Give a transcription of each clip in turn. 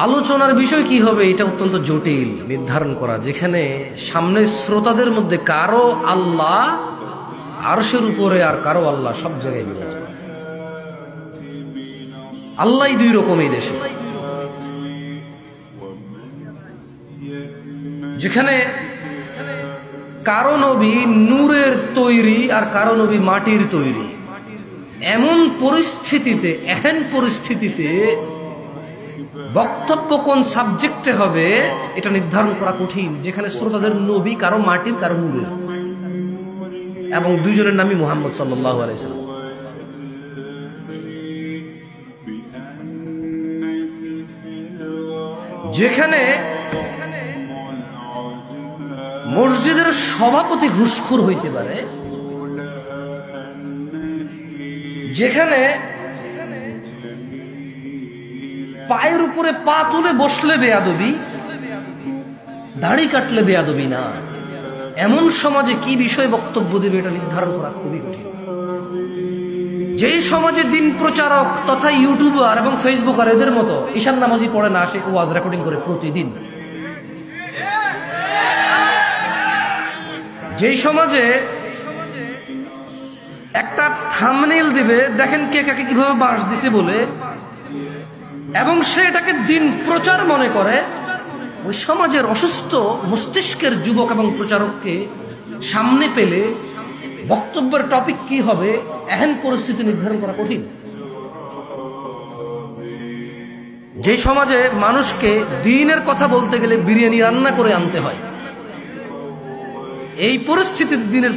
আলোচনার বিষয় কি হবে এটা অত্যন্ত জটিল নির্ধারণ করা, যেখানে সামনে শ্রোতাদের মধ্যে কারো আল্লাহ আরশের উপরে আর কারো আল্লাহ সব জায়গায় মিলে যায়। আল্লাহ দুই রকম এই দেশে, যেখানে কারো নবী নূরের তৈরি আর কারো নবী মাটির তৈরি। এমন পরিস্থিতিতে বক্তব্য কোন সাবজেক্টে হবে এটা নির্ধারণ করা কঠিন, যেখানে শ্রোতাদের নবী কারো মাটির কারো নূরের, এবং দুইজনের নামই মুহাম্মদ সাল্লাল্লাহু আলাইহি ওয়াসাল্লাম। যেখানে মসজিদের সভাপতি ঘুষখোর হইতে পারে, যেখানে পায়ের উপরে পা তুলে বসলে বেয়াদবি, দাড়ি কাটলে বেয়াদবি না, এমন সমাজে কি বিষয়ে বক্তব্য দেবে এটা নির্ধারণ করা খুবই কঠিন। যেই সমাজে দিন প্রচারক তথা ইউটিউবার এবং ফেসবুকার এদের মতো ঈশান নামাজি পড়ে না, সে ওয়াজ রেকর্ডিং করে প্রতিদিন। যেই সমাজে একটা থাম্বনেইল দিবে, দেখেন কে কাকে কিভাবে বাঁশ দিছে বলে, এবং সে এটাকে দিন প্রচার মনে করে, ওই সমাজের অসুস্থ মস্তিষ্কের যুবক এবং প্রচারককে সামনে পেলে বক্তব্যের টপিক কি হবে এহেন পরিস্থিতি নির্ধারণ করা কঠিন। যে সমাজে মানুষকে দ্বীনের কথা বলতে গেলে বিরিয়ানি রান্না করে আনতে হয়, এই পরিস্থিতিতে দ্বীনের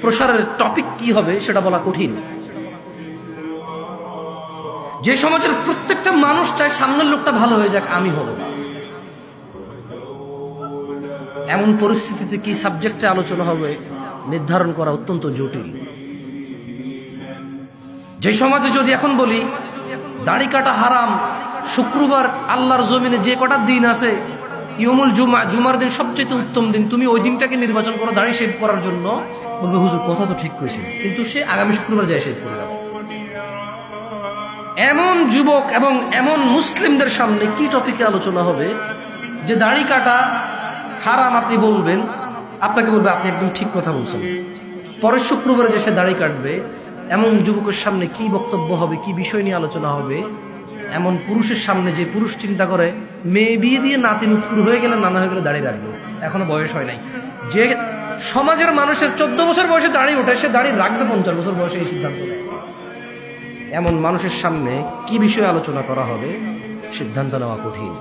প্রসারের টপিক কি হবে সেটা বলা কঠিন। যে সমাজের প্রত্যেকটা মানুষ চায় সামনের লোকটা ভালো হয়ে যাক, আমি হব, এমন পরিস্থিতিতে কি সাবজেক্টে আলোচনা হবে নির্ধারণ করা অত্যন্ত জটিল। যে সমাজে যদি এখন বলি দাড়ি কাটা হারাম, শুক্রবার আল্লাহর জমিনে যে কটা দিন আছে, ইয়মুল জুমা, জুমার দিন সবচেয়ে উত্তম দিন, তুমি ওই দিনটাকে নির্বাচন করো দাড়ি শেভ করার জন্য, বলবে হুজুর কথা তো ঠিক করেছে, কিন্তু সে আগামী শুক্রবার যায় শেভ করে যাবে। এমন যুবক এবং এমন মুসলিমদের সামনে কি টপিকে আলোচনা হবে যে দাড়ি কাটা হারাম আপনি বলবেন, আপনাকে বলবে আপনি একদম ঠিক কথা বলছেন, পরের শুক্রবারে যে সে দাড়ি কাটবে, এমন যুবকের সামনে কি বক্তব্য হবে, কি বিষয় নিয়ে আলোচনা হবে। এমন পুরুষের সামনে যে পুরুষ চিন্তা করে মেয়ে বিয়ে দিয়ে নাতিন উৎকুর হয়ে গেলে, নানা হয়ে গেলে দাড়ি রাখবে, এখনো বয়স হয় নাই। যে সমাজের মানুষের 14 বছর বয়সে দাড়ি ওঠে, সে দাড়ি রাখবে 50 বছর বয়সে, এই সিদ্ধান্ত নেয়। এমন মানুষের সামনে কি বিষয়ে আলোচনা করা হবে সিদ্ধান্ত নেওয়া কঠিন।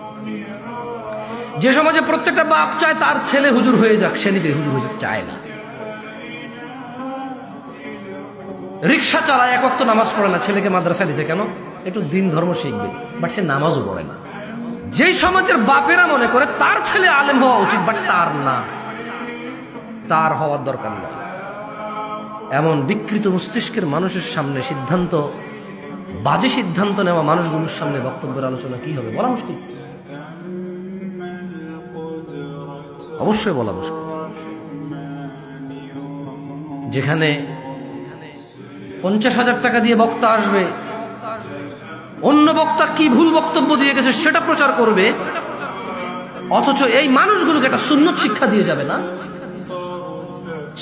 যে সমাজে প্রত্যেকটা বাপ চায় তার ছেলে হুজুর হয়ে যাক, সে নিজে হুজুর হয়ে যেতে চায় না। রিক্সা চালায়, এক ওয়াক্ত নামাজ পড়ে না, ছেলেকে মাদ্রাসায় দিছে কেন, একটু দিন ধর্ম শিখবে, বাট সে নামাজও পড়ে না। যেই সমাজের বাপেরা মনে করে তার ছেলে আলেম হওয়া উচিত, বাট তার না, তার হওয়ার দরকার না, এমন বিকৃত মস্তিষ্কের মানুষের সামনে সিদ্ধান্ত, বাজে সিদ্ধান্ত নেওয়া মানুষগুলোর সামনে বক্তব্যের আলোচনা কি হবে বলা মুশকিল, অবশ্যই বলা মুশকিল। যেখানে 50,000 টাকা দিয়ে বক্তা আসবে, অন্য বক্তা কি ভুল বক্তব্য দিয়ে গেছে সেটা প্রচার করবে, অথচ এই মানুষগুলোকে একটা সুন্নত শিক্ষা দিয়ে যাবে না,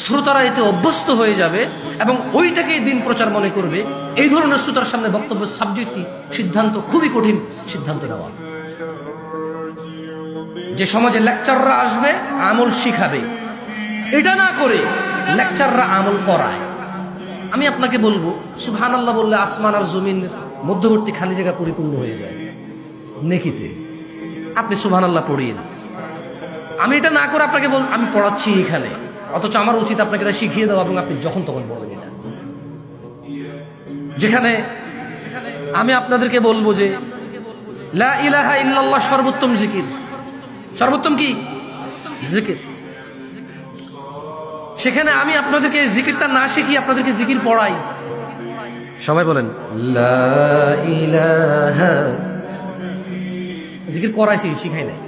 শ্রোতারা এতে অভ্যস্ত হয়ে যাবে এবং ওইটাকেই দিন প্রচার মনে করবে। এই ধরনের শ্রোতার সামনে বক্তব্যের সাবজেক্টটি সিদ্ধান্ত খুবই কঠিন সিদ্ধান্ত নেওয়া। যে সমাজে লেকচাররা আসবে আমল শিখাবে, এটা না করে লেকচাররা আমল করায়। আমি আপনাকে বলবো সুবহানাল্লাহ বললে আসমান আর জমিন মধ্যবর্তী খালি জায়গা পরিপূর্ণ হয়ে যায় নেকিতে, আপনি সুবহানাল্লাহ পড়িয়ে। আমি এটা না করে আপনাকে আমি পড়াচ্ছি এখানে, অথচ আমার উচিত আপনাকে এটা শিখিয়ে দেওয়া এবং আপনি যখন তখন বলবেন এটা। যেখানে আমি আপনাদেরকে বলবো যে লা ইলাহা ইল্লাল্লাহ সর্বোত্তম জিকির, সর্বোত্তম কি জিকির, সেখানে আমি আপনাদেরকে জিকিরটা না শিখিয়ে আপনাদেরকে জিকির পড়াই। সবাই বলেন লা ইলাহা, জিকির করাইছি, শিখাই নাই।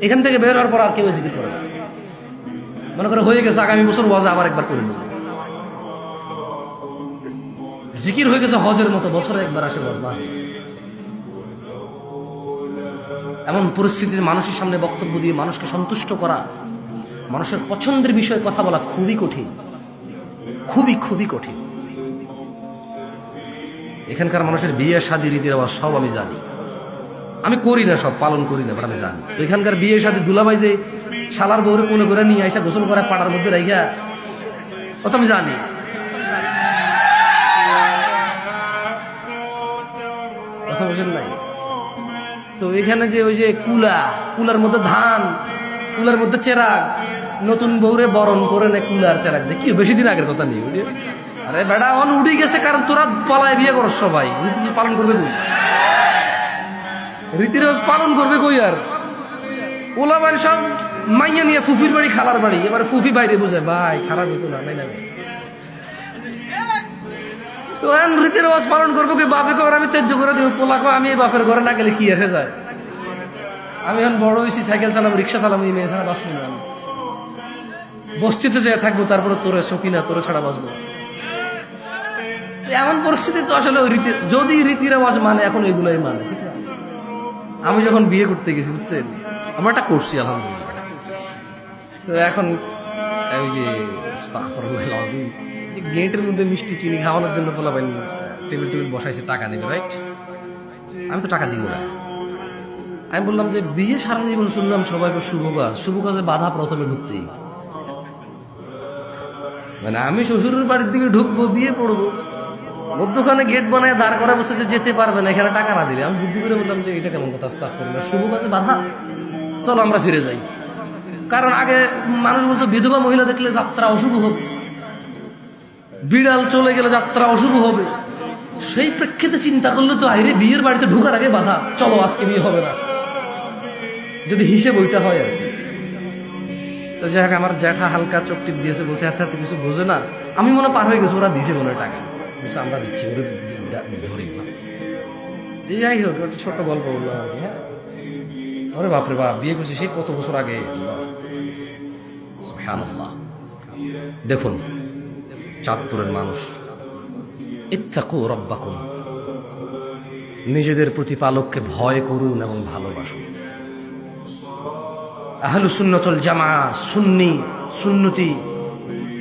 এখান থেকে বের হওয়ার পর আর কেউ জিকির করে না, মনে করে হয়ে গেছে আগামী বছর ওয়াজ আবার একবার করে নেব। জিকির হয়ে গেছে হজের মতো, বছরে একবার আসে ওয়াজ। এমন পরিস্থিতিতে মানুষের সামনে বক্তব্য দিয়ে মানুষকে সন্তুষ্ট করা, মানুষের পছন্দের বিষয়ে কথা বলা খুবই কঠিন, খুবই খুবই কঠিন। এখানকার মানুষের বিয়ে শাদী রীতি রেওয়াজ সব আমি জানি, আমি করি না, সব পালন করি না, বাট আমি জানি। এখানকার বিয়ে শাদী দুলাভাই যে শালার বউরে কোলে করে নিয়ে আইসা গোসল করে পাড়ার মধ্যে রাইখা, ও তো আমি জানি। কথা বলছেন নাই তো? এখানে যে ওই যে কুলার মধ্যে ধান, কুলার মধ্যে চেরাগ, নতুন বউরে বরণ করে নেয় কুলার চেরাগ দিয়ে, কি বেশি দিন আগের কথা নেই। আরে বেটা অন উঠে গেছে, কারণ তোরা পালায় বিয়ে করস, সবাই রীতি পালন করবে কই? রীতিরেওয়াজ পালন করবে কই? আর ওলা বাড়ি সব মাইয়া নিয়ে ফুফির বাড়ি, খালার বাড়ি, এবার ফুফি বাইরে বুঝায় ভাই খারাপ হইতো না, নাই না। তো এখন রীতির আওয়াজ পালন করবো কি? বাপে কর আমি তেজ্য করে দেবো, পোলা কো আমি বাপের ঘরে না গেলে কি এসে যায়? আমি এখন বড় হয়েছি, সাইকেল চালাবো, রিক্সা চালাবো, এই মেয়ে ছাড়া বাঁচবো না। বস্তিতে যেয়ে থাকবো, তারপরে তোরে সকিনা, তোরে ছাড়া বাঁচবো। এমন পরিস্থিতি তো আসলে ওই রীতি, যদি রীতির আওয়াজ মানে এখন এগুলাই মানে, ঠিক না? আমি যখন বিয়ে করতে গেছি, বুঝছেন, আমরা একটা করছি আলহামদুলিল্লাহ। তো এখন ওই যে গেটের মধ্যে মিষ্টি চিনি খাওয়ানোর জন্য বলা পাইনি, টেবিল বসাইছে, টাকা নেবে, রাইট? আমি তো টাকা দিব না। আমি বললাম যে বিয়ে সারা জীবন শুনলাম সবাই শুভ কাজ, শুভ কাজে বাধা প্রথমে ঢুকতেই। মানে আমি শ্বশুরের বাড়ির দিকে ঢুকবো, বিয়ে পড়বো, মধ্যখানে গেট বানায় দাঁড় করা বসে যে যেতে পারবে না, এখানে টাকা না দিলে। আমি বুদ্ধি করে বললাম যে এটা কেমন কথা, আস্তাগফিরুল্লাহ, শুভ কাজে বাধা, চলো আমরা ফিরে যাই। কারণ আগে মানুষ বলতো বিধবা মহিলা দেখলে যাত্রা অশুভ হবে, বিড়াল চলে গেলে যাত্রা অশুভ হবে। সেই প্রেক্ষিতে চিন্তা করলে তো আইরে বিয়ের বাড়িতে ঢোকার আগে বাধা, চলো আজকে বিয়ে হবে না, যদি হিসেব ওইটা হয় আর কি। তো যাই হোক, আমার জ্যাঠা হালকা চোখ টিপ দিয়েছে, বলছে এত এত কিছু বোঝে না। আমি মনে পার হয়ে গেছি, ওরা দিছে মনে টাকা, বলছে আমরা দিচ্ছি, ওরা ধরি না। যাই হোক, একটা ছোট্ট গল্প বললাম আর কি। হ্যাঁ, আরে বাপরে বাপ, বিয়ে করছি সেই কত বছর আগে। সুবহানাল্লাহ। দেখুন চাঁদপুরের মানুষ, ইত্তাকু রাব্বাকুম, নিজেদের প্রতিপালককে ভয় করুন এবং ভালোবাসুন। আহলুস সুন্নাত ওয়াল জামাআহ, সুন্নতি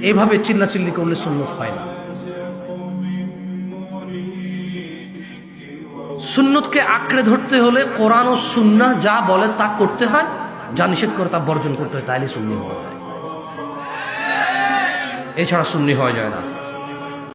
এইভাবে চিল্লাচিল্লি করলে সুন্নত হয় না। সুন্নতকে আঁকড়ে ধরতে হলে কোরআন ও সুন্নাহ যা বলে তা করতে হয়, যা নিষেধ করে তা বর্জন করতে হয়, তাইলে সুন্নি হওয়া যায়, এছাড়া সুন্নি হওয়া যায় না।